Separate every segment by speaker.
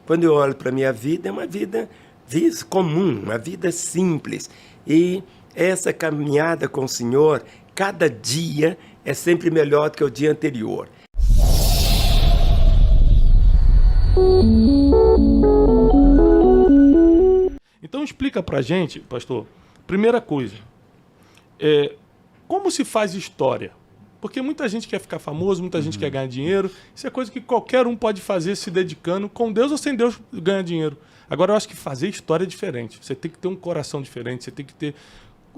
Speaker 1: quando eu olho para a minha vida, é uma vida comum, uma vida simples. E essa caminhada com o Senhor, cada dia é sempre melhor do que o dia anterior.
Speaker 2: Então explica pra gente, pastor, primeira coisa, como se faz história? Porque muita gente quer ficar famoso, muita gente quer ganhar dinheiro, isso é coisa que qualquer um pode fazer se dedicando, com Deus ou sem Deus ganha dinheiro. Agora eu acho que fazer história é diferente, você tem que ter um coração diferente, você tem que ter...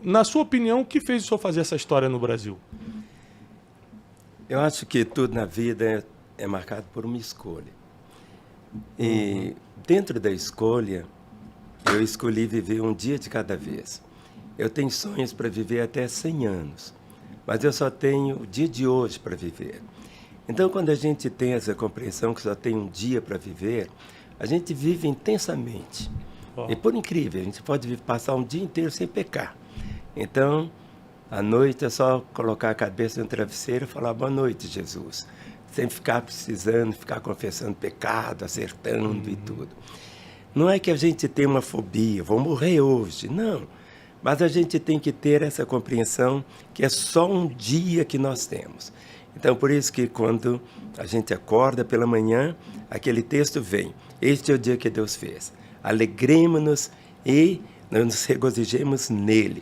Speaker 2: Na sua opinião, o que fez o senhor fazer essa história no Brasil?
Speaker 1: Eu acho que tudo na vida é marcado por uma escolha. E dentro da escolha, eu escolhi viver um dia de cada vez. Eu tenho sonhos para viver até 100 anos, mas eu só tenho o dia de hoje para viver. Então, quando a gente tem essa compreensão que só tem um dia para viver, a gente vive intensamente. E por incrível, a gente pode passar um dia inteiro sem pecar. Então, à noite é só colocar a cabeça no travesseiro e falar boa noite, Jesus. Sem ficar precisando, ficar confessando pecado, acertando e tudo. Não é que a gente tem uma fobia, vou morrer hoje, não. Mas a gente tem que ter essa compreensão que é só um dia que nós temos. Então, por isso que quando a gente acorda pela manhã, aquele texto vem. Este é o dia que Deus fez. Alegremos-nos e nos regozijemos nele.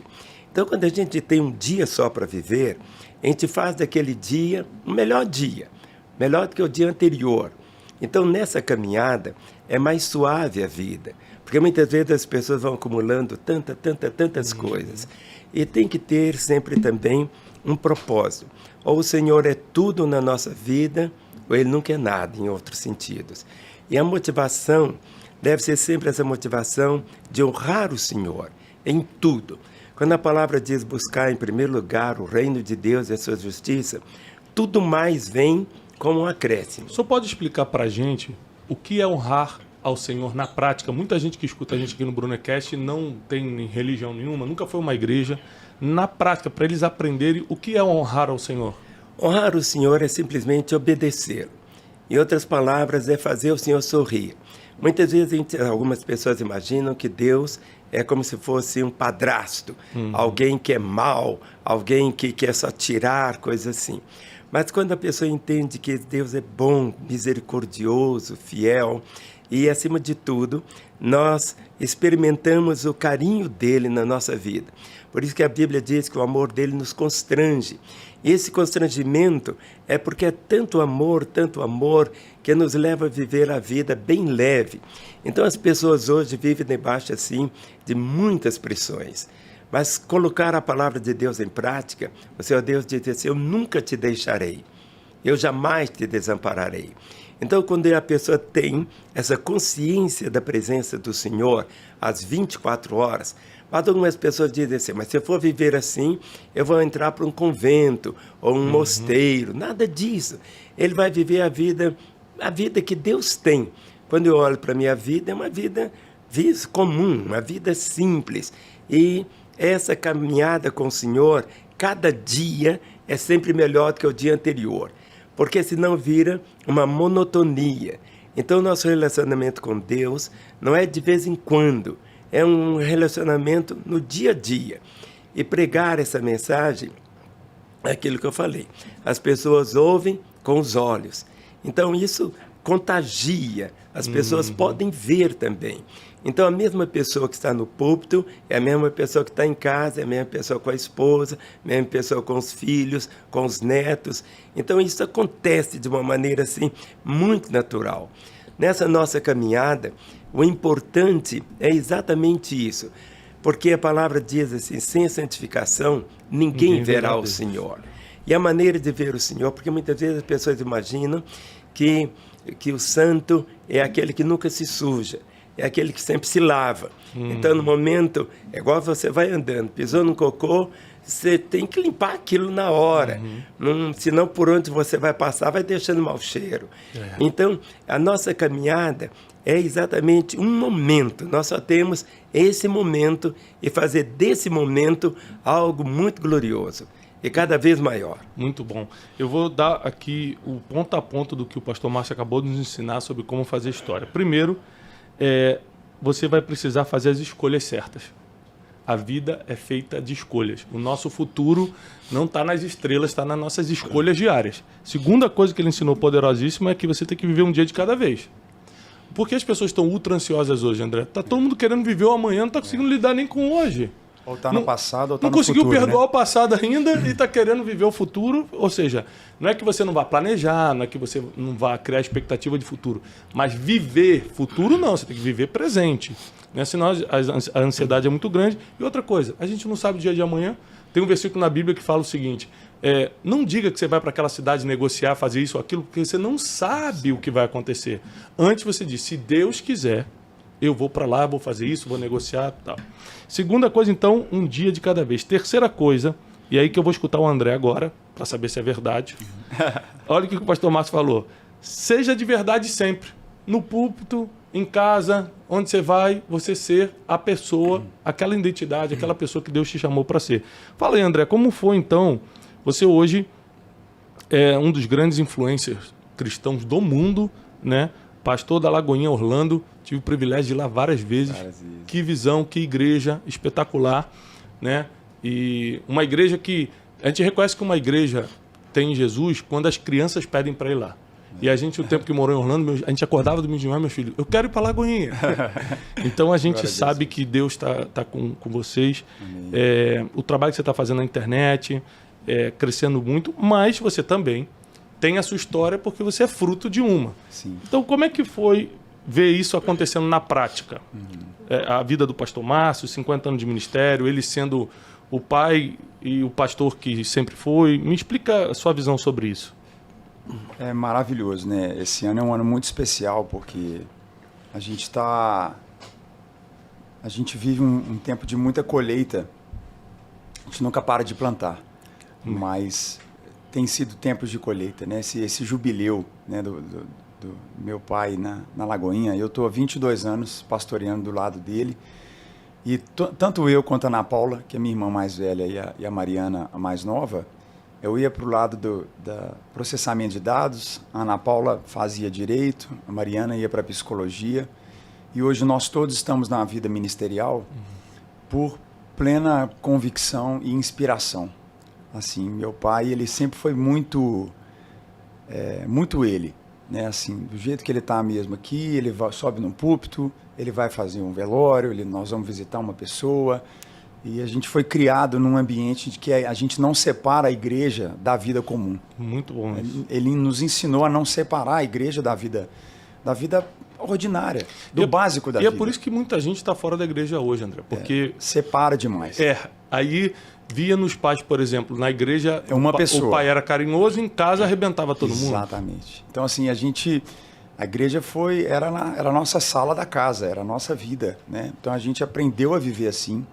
Speaker 1: Então, quando a gente tem um dia só para viver, a gente faz daquele dia o melhor dia, melhor do que o dia anterior. Então, nessa caminhada, é mais suave a vida, porque muitas vezes as pessoas vão acumulando tantas coisas. E tem que ter sempre também um propósito. Ou o Senhor é tudo na nossa vida, ou Ele nunca é nada, em outros sentidos. E a motivação deve ser sempre essa motivação de honrar o Senhor em tudo. Quando a palavra diz buscar em primeiro lugar o reino de Deus e a sua justiça, tudo mais vem como um acréscimo.
Speaker 2: O senhor pode explicar para a gente o que é honrar ao Senhor na prática? Muita gente que escuta a gente aqui no Brunecast não tem religião nenhuma, nunca foi uma igreja. Na prática, para eles aprenderem o que é honrar ao Senhor.
Speaker 1: Honrar o Senhor é simplesmente obedecê-lo. Em outras palavras, é fazer o Senhor sorrir. Muitas vezes algumas pessoas imaginam que Deus é como se fosse um padrasto, alguém que é mau, alguém que quer só tirar, coisa assim. Mas quando a pessoa entende que Deus é bom, misericordioso, fiel, e acima de tudo, nós experimentamos o carinho dele na nossa vida. Por isso que a Bíblia diz que o amor dele nos constrange. E esse constrangimento é porque é tanto amor, que nos leva a viver a vida bem leve. Então as pessoas hoje vivem debaixo assim de muitas pressões. Mas colocar a palavra de Deus em prática, o Senhor Deus diz assim, eu nunca te deixarei, eu jamais te desampararei. Então, quando a pessoa tem essa consciência da presença do Senhor às 24 horas, mas algumas pessoas dizem assim, mas se eu for viver assim, eu vou entrar para um convento ou um mosteiro. Nada disso. Ele vai viver a vida que Deus tem. Quando eu olho para a minha vida, é uma vida comum, uma vida simples. E essa caminhada com o Senhor, cada dia é sempre melhor do que o dia anterior. Porque senão vira uma monotonia. Então, nosso relacionamento com Deus não é de vez em quando, é um relacionamento no dia a dia. E pregar essa mensagem é aquilo que eu falei. As pessoas ouvem com os olhos. Então, isso contagia. As pessoas podem ver também. Então, a mesma pessoa que está no púlpito é a mesma pessoa que está em casa, é a mesma pessoa com a esposa, a mesma pessoa com os filhos, com os netos. Então, isso acontece de uma maneira assim, muito natural. Nessa nossa caminhada, o importante é exatamente isso. Porque a palavra diz assim, sem santificação, ninguém verá o Senhor. E a maneira de ver o Senhor, porque muitas vezes as pessoas imaginam que o santo é aquele que nunca se suja, é aquele que sempre se lava. Então, no momento, é igual você vai andando, pisou no cocô, você tem que limpar aquilo na hora. Senão, por onde você vai passar, vai deixando mau cheiro. Então, a nossa caminhada é exatamente um momento. Nós só temos esse momento e fazer desse momento algo muito glorioso. E cada vez maior.
Speaker 2: Muito bom. Eu vou dar aqui o ponto a ponto do que o pastor Márcio acabou de nos ensinar sobre como fazer história. Primeiro, você vai precisar fazer as escolhas certas. A vida é feita de escolhas. O nosso futuro não está nas estrelas, está nas nossas escolhas diárias. Segunda coisa que ele ensinou poderosíssima é que você tem que viver um dia de cada vez. Por que as pessoas estão ultra ansiosas hoje, André? Está todo mundo querendo viver o amanhã, não está conseguindo lidar nem com hoje.
Speaker 3: Ou está no passado, ou está no
Speaker 2: Não
Speaker 3: futuro.
Speaker 2: conseguiu perdoar
Speaker 3: né?
Speaker 2: o passado ainda e está querendo viver o futuro. Ou seja, não é que você não vá planejar, não é que você não vá criar expectativa de futuro. Mas viver futuro não, você tem que viver presente. Né? Senão a ansiedade é muito grande. E outra coisa, a gente não sabe o dia de amanhã. Tem um versículo na Bíblia que fala o seguinte: não diga que você vai para aquela cidade negociar, fazer isso ou aquilo, porque você não sabe o que vai acontecer. Antes você diz, se Deus quiser, eu vou para lá, vou fazer isso, vou negociar e tal. Segunda coisa, então, um dia de cada vez. Terceira coisa, e aí que eu vou escutar o André agora, para saber se é verdade. Olha o que o pastor Márcio falou. Seja de verdade sempre. No púlpito, em casa, onde você vai, você ser a pessoa, aquela identidade, aquela pessoa que Deus te chamou para ser. Fala aí, André, como foi, então, você hoje é um dos grandes influencers cristãos do mundo, né? Pastor da Lagoinha Orlando, tive o privilégio de ir lá várias vezes. Que visão, que igreja espetacular, né? E uma igreja que... A gente reconhece que uma igreja tem Jesus quando as crianças pedem para ir lá. E a gente, o tempo que morou em Orlando, a gente acordava domingo de manhã, meu filho, eu quero ir para Lagoinha. Então a gente sabe que Deus está com vocês. O trabalho que você está fazendo na internet, crescendo muito, mas você também tem a sua história porque você é fruto de uma.
Speaker 3: Sim.
Speaker 2: Então como é que foi ver isso acontecendo na prática? A vida do pastor Márcio, 50 anos de ministério, ele sendo o pai e o pastor que sempre foi. Me explica a sua visão sobre isso.
Speaker 3: É maravilhoso, né? Esse ano é um ano muito especial porque a gente vive um tempo de muita colheita. A gente nunca para de plantar, mas tem sido tempos de colheita, né? Esse jubileu, né, do meu pai na Lagoinha, eu estou há 22 anos pastoreando do lado dele. E tanto eu quanto a Ana Paula, que é minha irmã mais velha, e a Mariana, a mais nova, eu ia para o lado do processamento de dados, a Ana Paula fazia direito, a Mariana ia para a psicologia. E hoje nós todos estamos na vida ministerial por plena convicção e inspiração. Assim, meu pai, ele sempre foi muito ele, né? Assim, do jeito que ele está mesmo aqui, ele sobe no púlpito, ele vai fazer um velório, nós vamos visitar uma pessoa. E a gente foi criado num ambiente de que a gente não separa a igreja da vida comum.
Speaker 2: Muito bom isso.
Speaker 3: Ele nos ensinou a não separar a igreja da vida ordinária, do básico da vida.
Speaker 2: E é por isso que muita gente está fora da igreja hoje, André, porque...
Speaker 3: separa demais.
Speaker 2: Aí via nos pais, por exemplo, na igreja
Speaker 3: pessoa.
Speaker 2: O pai era carinhoso, em casa arrebentava todo mundo.
Speaker 3: Exatamente. Então assim, a igreja era a nossa sala da casa, era a nossa vida, né? Então a gente aprendeu a viver assim.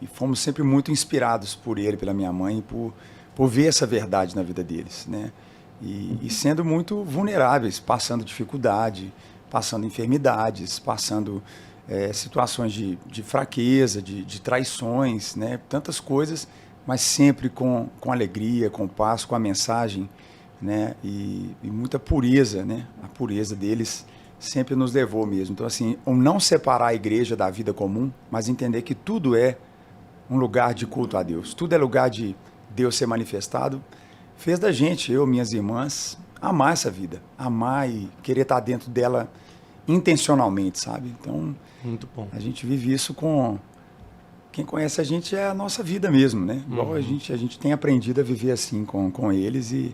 Speaker 3: E fomos sempre muito inspirados por ele, pela minha mãe, por ver essa verdade na vida deles, né? E sendo muito vulneráveis, passando dificuldade, passando enfermidades, passando situações de fraqueza, de traições, né? Tantas coisas, mas sempre com alegria, com paz, com a mensagem, né? E muita pureza, né? A pureza deles sempre nos levou mesmo. Então, assim, não separar a igreja da vida comum, mas entender que tudo é um lugar de culto a Deus. Tudo é lugar de Deus ser manifestado. Fez da gente, eu, minhas irmãs, amar essa vida. Amar e querer estar dentro dela intencionalmente, sabe? Então,
Speaker 2: muito bom.
Speaker 3: A gente vive isso com... Quem conhece a gente é a nossa vida mesmo, né? Igual a gente tem aprendido a viver assim com eles e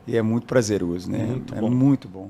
Speaker 3: é muito prazeroso, né? Muito bom.